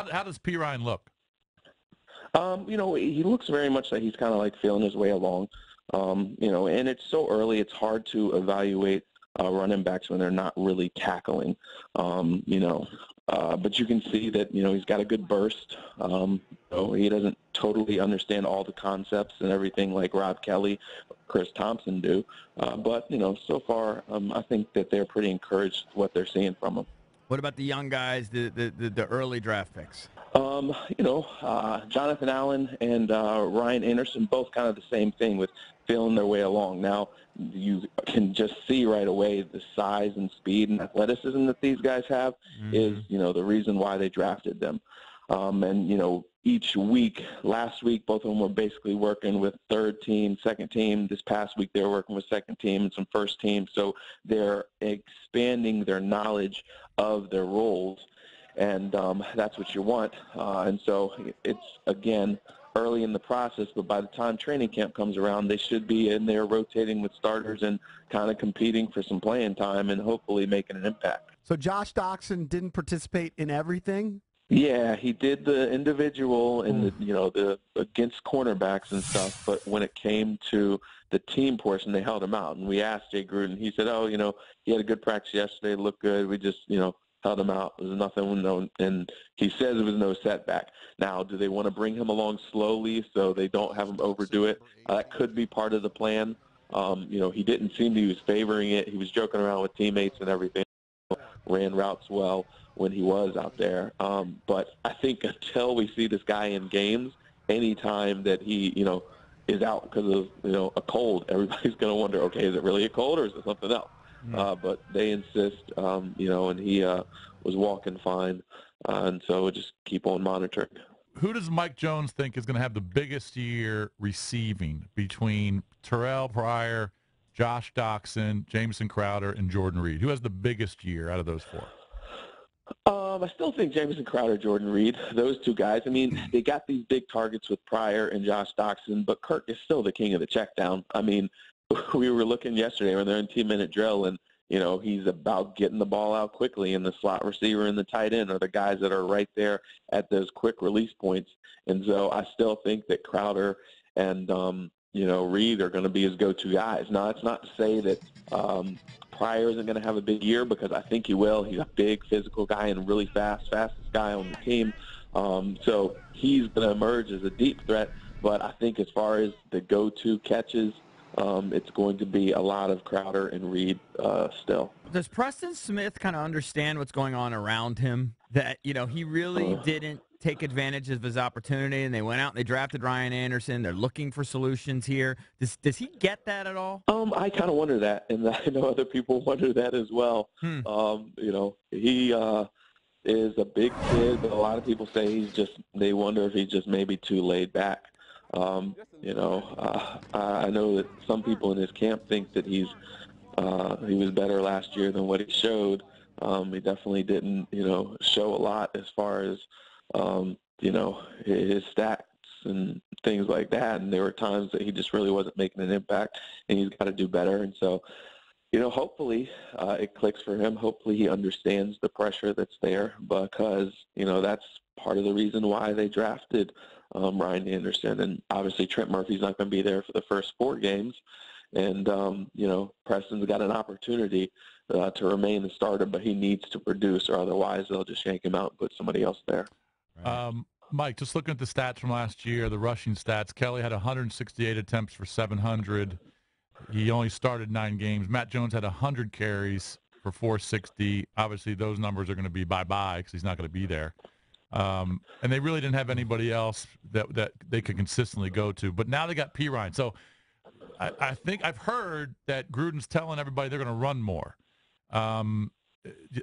How does P. Ryan look? He looks very much like he's kind of like feeling his way along. And it's so early, it's hard to evaluate running backs when they're not really tackling. But you can see that, he's got a good burst. He doesn't totally understand all the concepts and everything like Rob Kelly, Chris Thompson do. But so far, I think that they're pretty encouraged with what they're seeing from him. What about the young guys, the early draft picks? Jonathan Allen and Ryan Anderson, both kind of the same thing with feeling their way along. Now, you can just see right away the size and speed and athleticism that these guys have is, the reason why they drafted them. Each week, last week, both of them were basically working with third team, second team. This past week, they were working with second team and some first team. So they're expanding their knowledge of their roles, and that's what you want. And so it's, again, early in the process, but by the time training camp comes around, they should be in there rotating with starters and kind of competing for some playing time and hopefully making an impact. So Josh Doxson didn't participate in everything? Yeah, he did the individual and the against cornerbacks and stuff, but when it came to the team portion, they held him out. And we asked Jay Gruden, he said, he had a good practice yesterday, looked good. We just, held him out. There was nothing, and he says there was no setback. Now, do they want to bring him along slowly so they don't have him overdo it? That could be part of the plan. He didn't seem he was favoring it. He was joking around with teammates and everything, ran routes well when he was out there. But I think until we see this guy in games, anytime that he, is out because of, a cold, everybody's going to wonder, okay, is it really a cold or is it something else? But they insist, and he was walking fine, and so we'll just keep on monitoring. Who does Mike Jones think is going to have the biggest year receiving between Terrell Pryor, Josh Doxson, Jamison Crowder, and Jordan Reed? Who has the biggest year out of those four? I still think Jamison Crowder, Jordan Reed, those two guys. I mean, they got these big targets with Pryor and Josh Doxson, but Kirk is still the king of the check down. I mean, we were looking yesterday when they're in 2-minute drill, and, he's about getting the ball out quickly, and the slot receiver and the tight end are the guys that are right there at those quick release points. And so I still think that Crowder and, Reed are going to be his go-to guys. Now, that's not to say that Pryor isn't going to have a big year, because I think he will. He's a big physical guy and really fastest guy on the team. So he's going to emerge as a deep threat. But I think as far as the go-to catches, it's going to be a lot of Crowder and Reed still. Does Preston Smith kind of understand what's going on around him? That, he really didn't take advantage of his opportunity, and they went out and they drafted Ryan Anderson. They're looking for solutions here. Does he get that at all? I kind of wonder that, and I know other people wonder that as well. He is a big kid, but a lot of people say they wonder if he's just maybe too laid back. I know that some people in his camp think that he was better last year than what he showed. He definitely didn't, show a lot as far as, his stats and things like that. And there were times that he just really wasn't making an impact, and he's got to do better. And so, hopefully it clicks for him. Hopefully he understands the pressure that's there, because, that's part of the reason why they drafted Ryan Anderson. And obviously Trent Murphy's not going to be there for the first 4 games. And, Preston's got an opportunity to remain the starter, but he needs to produce, or otherwise they'll just yank him out and put somebody else there. Mike, just looking at the stats from last year, the rushing stats, Kelly had 168 attempts for 700. He only started 9 games. Matt Jones had 100 carries for 460. Obviously, those numbers are going to be bye-bye because he's not going to be there. And they really didn't have anybody else that they could consistently go to. But now they got P. Ryan. So I think I've heard that Gruden's telling everybody they're going to run more.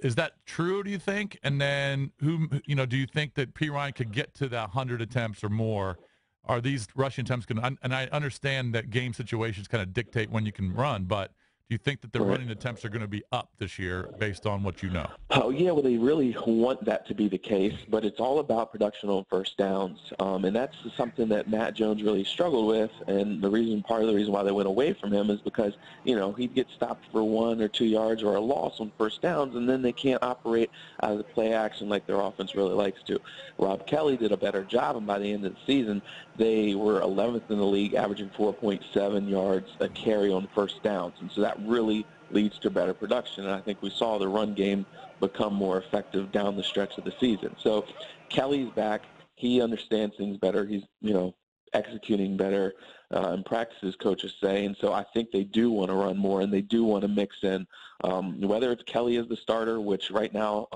Is that true, do you think? And then do you think that P. Ryan could get to that 100 attempts or more? Are these rushing attempts and I understand that game situations kind of dictate when you can run, but Do you think that the running attempts are going to be up this year based on what you know? Oh, yeah, well, they really want that to be the case, but it's all about production on first downs. And that's something that Matt Jones really struggled with. And part of the reason why they went away from him is because, he'd get stopped for 1 or 2 yards or a loss on first downs, and then they can't operate out of the play action like their offense really likes to. Rob Kelly did a better job, and by the end of the season, they were 11th in the league, averaging 4.7 yards a carry on first downs. And so that really leads to better production. And I think we saw the run game become more effective down the stretch of the season. So Kelly's back. He understands things better. He's, executing better in practices, coaches say. And so I think they do want to run more, and they do want to mix in, whether it's Kelly as the starter, which right now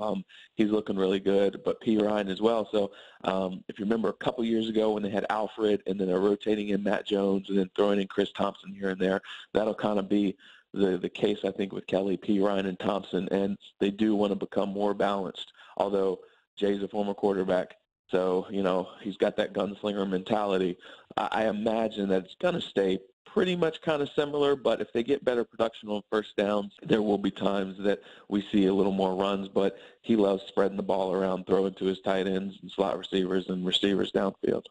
he's looking really good, but P. Ryan as well. So if you remember a couple years ago when they had Alfred and then they're rotating in Matt Jones and then throwing in Chris Thompson here and there, that'll kind of be the case, I think, with Kelly, P. Ryan, and Thompson, and they do want to become more balanced, although Jay's a former quarterback, so, he's got that gunslinger mentality. I imagine that it's going to stay pretty much kind of similar, but if they get better production on first downs, there will be times that we see a little more runs, but he loves spreading the ball around, throwing to his tight ends and slot receivers and receivers downfield.